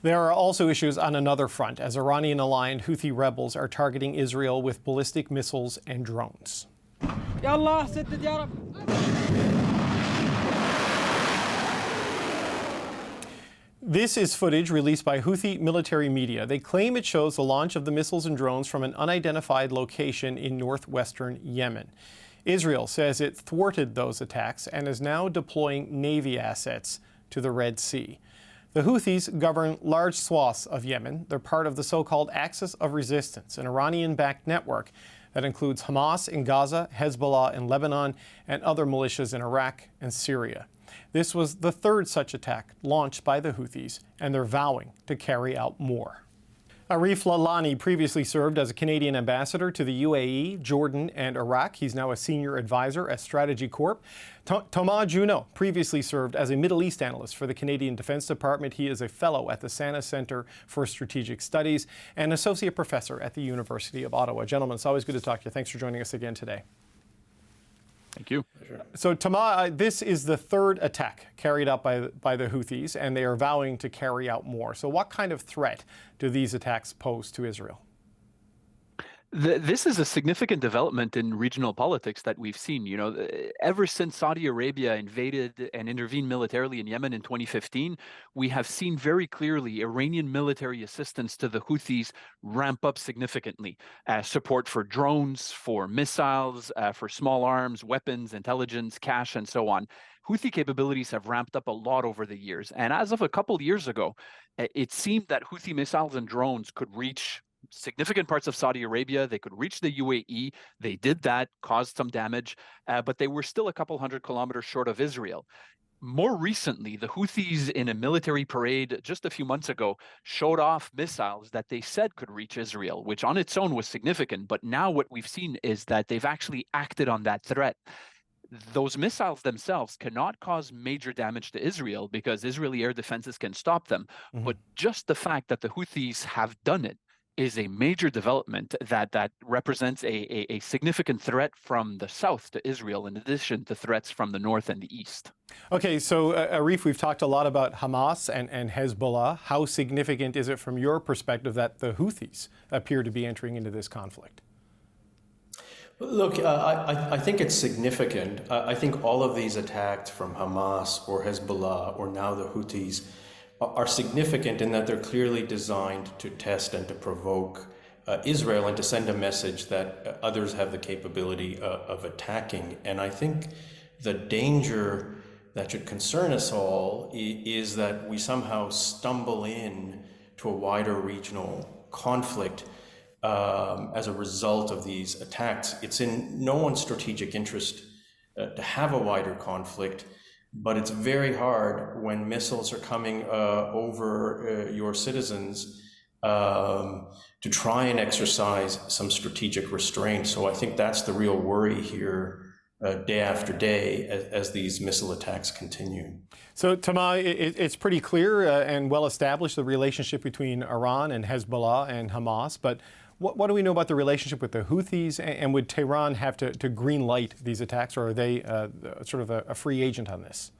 There are also issues on another front, as Iranian-aligned Houthi rebels are targeting Israel with ballistic missiles and drones. This is footage released by Houthi military media. They claim it shows the launch of the missiles and drones from an unidentified location in northwestern Yemen. Israel says it thwarted those attacks and is now deploying Navy assets to the Red Sea. The Houthis govern large swaths of Yemen. They're part of the so-called Axis of Resistance, an Iranian-backed network that includes Hamas in Gaza, Hezbollah in Lebanon, and other militias in Iraq and Syria. This was the third such attack launched by the Houthis, and they're vowing to carry out more. Arif Lalani previously served as a Canadian ambassador to the UAE, Jordan, and Iraq. He's now a senior advisor at StrategyCorp. Thomas Juneau previously served as a Middle East analyst for the Canadian Defense Department. He is a fellow at the Sana Centre for Strategic Studies and associate professor at the University of Ottawa. Gentlemen, it's always good to talk to you. Thanks for joining us again today. Thank you. So, Thomas, this is the third attack carried out by the Houthis, and they are vowing to carry out more. So what kind of threat do these attacks pose to Israel? This is a significant development in regional politics that we've seen. You know, ever since Saudi Arabia invaded and intervened militarily in Yemen in 2015, we have seen very clearly Iranian military assistance to the Houthis ramp up significantly. Support for drones, for missiles, for small arms, weapons, intelligence, cash, and so on. Houthi capabilities have ramped up a lot over the years. And as of a couple years ago, it seemed that Houthi missiles and drones could reach significant parts of Saudi Arabia. They could reach the UAE. They did that, caused some damage, but they were still a couple hundred kilometers short of Israel. More recently, the Houthis, in a military parade just a few months ago, showed off missiles that they said could reach Israel, which on its own was significant. But now what we've seen is that they've actually acted on that threat. Those missiles themselves cannot cause major damage to Israel because Israeli air defenses can stop them. But just the fact that the Houthis have done it is a major development that represents a significant threat from the south to Israel, in addition to threats from the north and the east. Okay, so Arif, we've talked a lot about Hamas and Hezbollah. How significant is it from your perspective that the Houthis appear to be entering into this conflict? Look, I think it's significant. I think all of these attacks from Hamas or Hezbollah or now the Houthis are significant in that they're clearly designed to test and to provoke Israel and to send a message that others have the capability of attacking. And I think the danger that should concern us all is that we somehow stumble in to a wider regional conflict as a result of these attacks. It's in no one's strategic interest to have a wider conflict, but it's very hard when missiles are coming over your citizens to try and exercise some strategic restraint. So I think that's the real worry here day after day as these missile attacks continue. So, Thomas, it's pretty clear and well established the relationship between Iran and Hezbollah and Hamas, but what do we know about the relationship with the Houthis, and would Tehran have to green light these attacks, or are they sort of a free agent on this?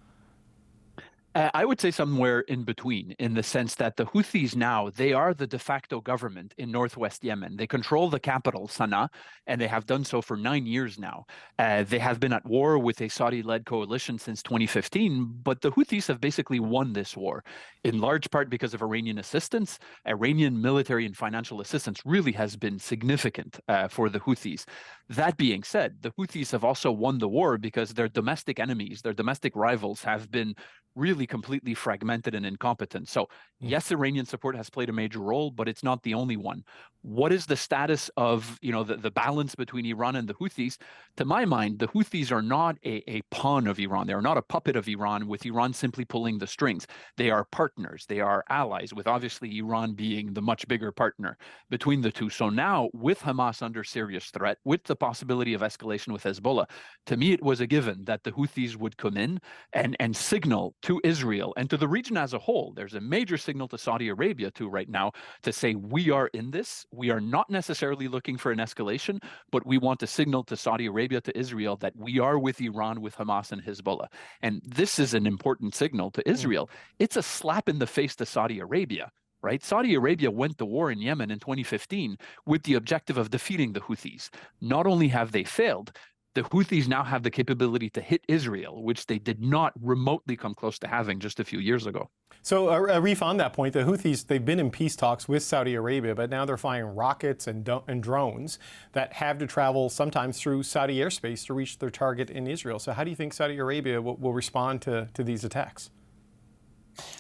I would say somewhere in between, in the sense that the Houthis now, they are the de facto government in northwest Yemen. They control the capital, Sana'a, and they have done so for 9 years now. They have been at war with a Saudi-led coalition since 2015, but the Houthis have basically won this war, in large part because of Iranian assistance. Iranian military and financial assistance really has been significant for the Houthis. That being said, the Houthis have also won the war because their domestic enemies, their domestic rivals, have been really completely fragmented and incompetent. So yes, Iranian support has played a major role, but it's not the only one. What is the status of, the balance between Iran and the Houthis? To my mind, the Houthis are not a pawn of Iran. They are not a puppet of Iran, with Iran simply pulling the strings. They are partners. They are allies, with obviously Iran being the much bigger partner between the two. So now, with Hamas under serious threat, with the possibility of escalation with Hezbollah, to me it was a given that the Houthis would come in and signal to Israel and to the region as a whole. There's a major signal to Saudi Arabia too right now to say, we are in this. We are not necessarily looking for an escalation, but we want to signal to Saudi Arabia, to Israel, that we are with Iran, with Hamas and Hezbollah. And this is an important signal to Israel. It's a slap in the face to Saudi Arabia, right? Saudi Arabia went to war in Yemen in 2015 with the objective of defeating the Houthis. Not only have they failed, the Houthis now have the capability to hit Israel, which they did not remotely come close to having just a few years ago. So, Arif, on that point, the Houthis, they've been in peace talks with Saudi Arabia, but now they're firing rockets and drones that have to travel sometimes through Saudi airspace to reach their target in Israel. So how do you think Saudi Arabia will respond to these attacks?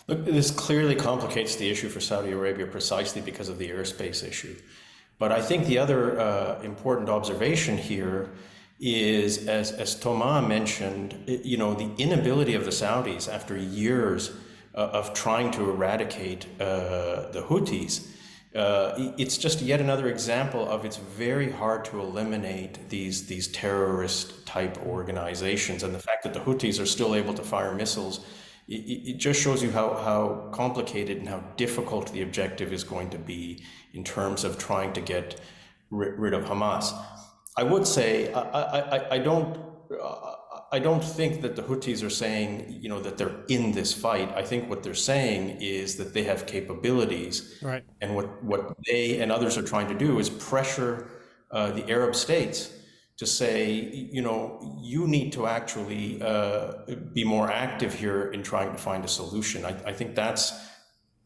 Look, this clearly complicates the issue for Saudi Arabia precisely because of the airspace issue. But I think the other important observation here is, as Thomas mentioned, the inability of the Saudis after years of trying to eradicate the Houthis. It's just yet another example of it's very hard to eliminate these terrorist type organizations, and the fact that the Houthis are still able to fire missiles, it just shows you how complicated and how difficult the objective is going to be in terms of trying to get rid of Hamas. I would say I don't think that the Houthis are saying that they're in this fight. I think what they're saying is that they have capabilities, right? And what they and others are trying to do is pressure the Arab states to say, you need to actually be more active here in trying to find a solution. I think that's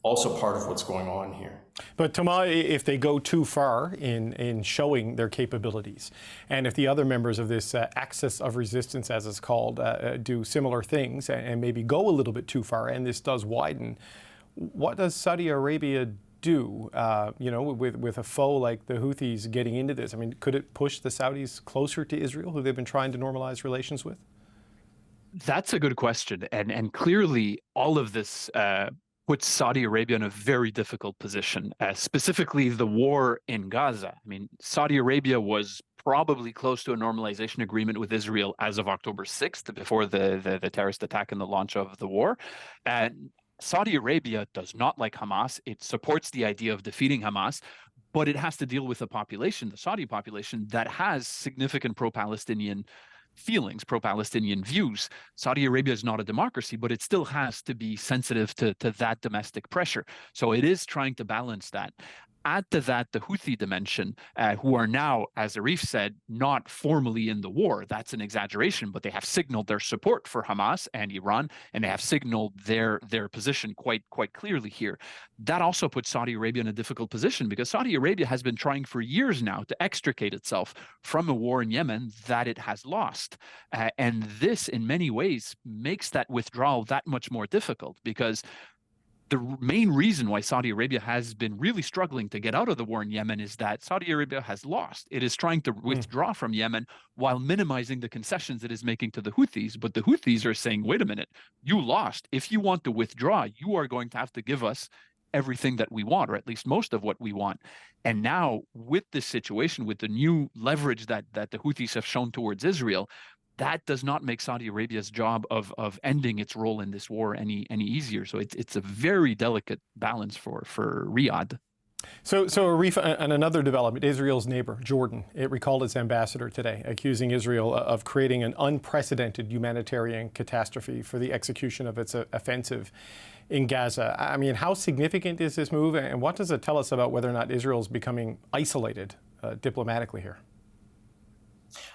also part of what's going on here. But Thomas, if they go too far in showing their capabilities, and if the other members of this axis of resistance, as it's called, do similar things and maybe go a little bit too far, and this does widen, what does Saudi Arabia do, with a foe like the Houthis getting into this? I mean, could it push the Saudis closer to Israel, who they've been trying to normalize relations with? That's a good question. And clearly all of this puts Saudi Arabia in a very difficult position, specifically the war in Gaza. I mean, Saudi Arabia was probably close to a normalization agreement with Israel as of October 6th, before the terrorist attack and the launch of the war. And Saudi Arabia does not like Hamas. It supports the idea of defeating Hamas, but it has to deal with a population, the Saudi population, that has significant pro-Palestinian feelings, pro-Palestinian views. Saudi Arabia is not a democracy, but it still has to be sensitive to that domestic pressure. So it is trying to balance that. Add to that the Houthi dimension, who are now, as Arif said, not formally in the war. That's an exaggeration, but they have signaled their support for Hamas and Iran, and they have signaled their position quite clearly here. That also puts Saudi Arabia in a difficult position, because Saudi Arabia has been trying for years now to extricate itself from a war in Yemen that it has lost. And this, in many ways, makes that withdrawal that much more difficult, because the main reason why Saudi Arabia has been really struggling to get out of the war in Yemen is that Saudi Arabia has lost. It is trying to withdraw from Yemen while minimizing the concessions it is making to the Houthis. But the Houthis are saying, wait a minute, you lost. If you want to withdraw, you are going to have to give us everything that we want, or at least most of what we want. And now with this situation, with the new leverage that the Houthis have shown towards Israel, that does not make Saudi Arabia's job of ending its role in this war any easier. So it's a very delicate balance for Riyadh. So Arif, and another development, Israel's neighbor, Jordan, it recalled its ambassador today, accusing Israel of creating an unprecedented humanitarian catastrophe for the execution of its offensive in Gaza. I mean, how significant is this move, and what does it tell us about whether or not Israel is becoming isolated diplomatically here?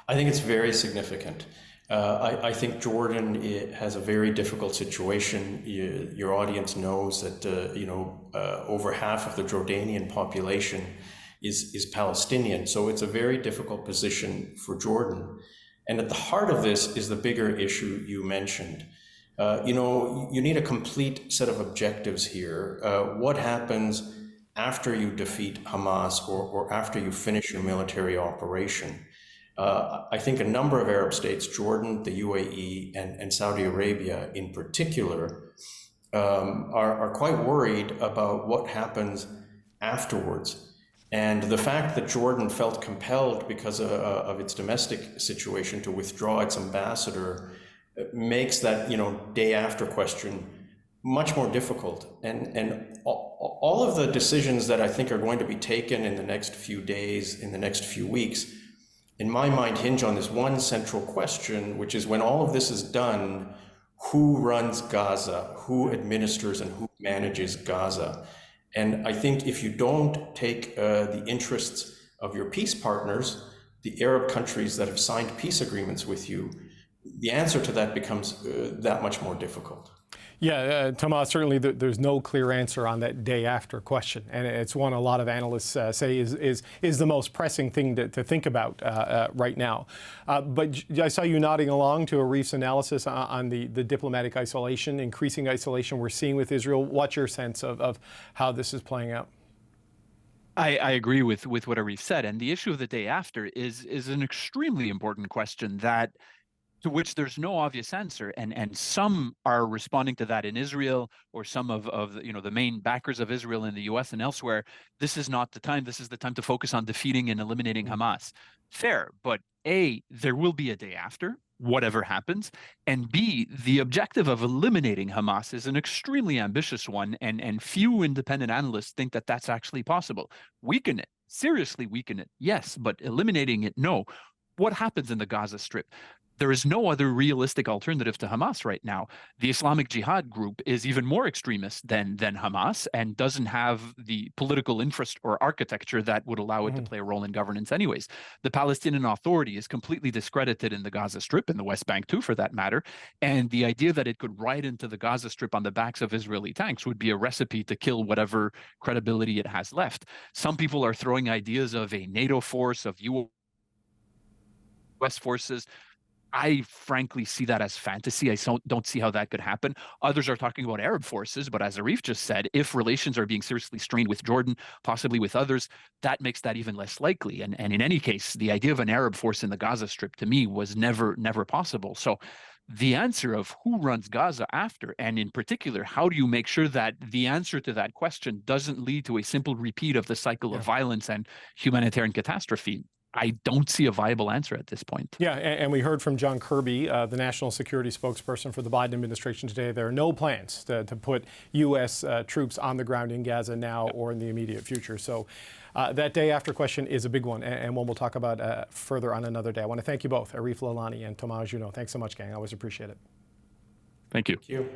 I think it's very significant. I think Jordan has a very difficult situation. Your audience knows that over half of the Jordanian population is Palestinian, so it's a very difficult position for Jordan. And at the heart of this is the bigger issue you mentioned. You need a complete set of objectives here. What happens after you defeat Hamas or after you finish your military operation? I think a number of Arab states, Jordan, the UAE, and Saudi Arabia in particular, are quite worried about what happens afterwards. And the fact that Jordan felt compelled because of its domestic situation to withdraw its ambassador makes that day after question much more difficult. And all of the decisions that I think are going to be taken in the next few days, in the next few weeks, in my mind, hinge on this one central question, which is when all of this is done, who runs Gaza, who administers and who manages Gaza? And I think if you don't take the interests of your peace partners, the Arab countries that have signed peace agreements with you, the answer to that becomes that much more difficult. Yeah, Thomas, certainly there's no clear answer on that day after question. And it's one a lot of analysts say is the most pressing thing to think about right now. But I saw you nodding along to Arif's analysis on the diplomatic isolation, increasing isolation we're seeing with Israel. What's your sense of how this is playing out? I agree with what Arif said. And the issue of the day after is an extremely important question to which there's no obvious answer, and some are responding to that in Israel, or some of the main backers of Israel in the U.S. and elsewhere. This is not the time. This is the time to focus on defeating and eliminating Hamas. Fair, but A, there will be a day after, whatever happens, and B, the objective of eliminating Hamas is an extremely ambitious one, and few independent analysts think that that's actually possible. Weaken it, seriously weaken it, yes, but eliminating it, no. What happens in the Gaza Strip? There is no other realistic alternative to Hamas right now. The Islamic Jihad group is even more extremist than Hamas, and doesn't have the political infrastructure or architecture that would allow it to play a role in governance anyways. The Palestinian Authority is completely discredited in the Gaza Strip, in the West Bank too, for that matter. And the idea that it could ride into the Gaza Strip on the backs of Israeli tanks would be a recipe to kill whatever credibility it has left. Some people are throwing ideas of a NATO force, of U.S. forces. I frankly see that as fantasy. I don't see how that could happen. Others are talking about Arab forces, but as Arif just said, if relations are being seriously strained with Jordan, possibly with others, that makes that even less likely. And in any case, the idea of an Arab force in the Gaza Strip, to me, was never possible. So the answer of who runs Gaza after, and in particular, how do you make sure that the answer to that question doesn't lead to a simple repeat of the cycle of violence and humanitarian catastrophe? I don't see a viable answer at this point. Yeah, and we heard from John Kirby, the national security spokesperson for the Biden administration today. There are no plans to put U.S. Troops on the ground in Gaza now or in the immediate future. So that day after question is a big one, and one we'll talk about further on another day. I want to thank you both, Arif Lalani and Thomas Juneau. Thanks so much, gang. I always appreciate it. Thank you. Thank you.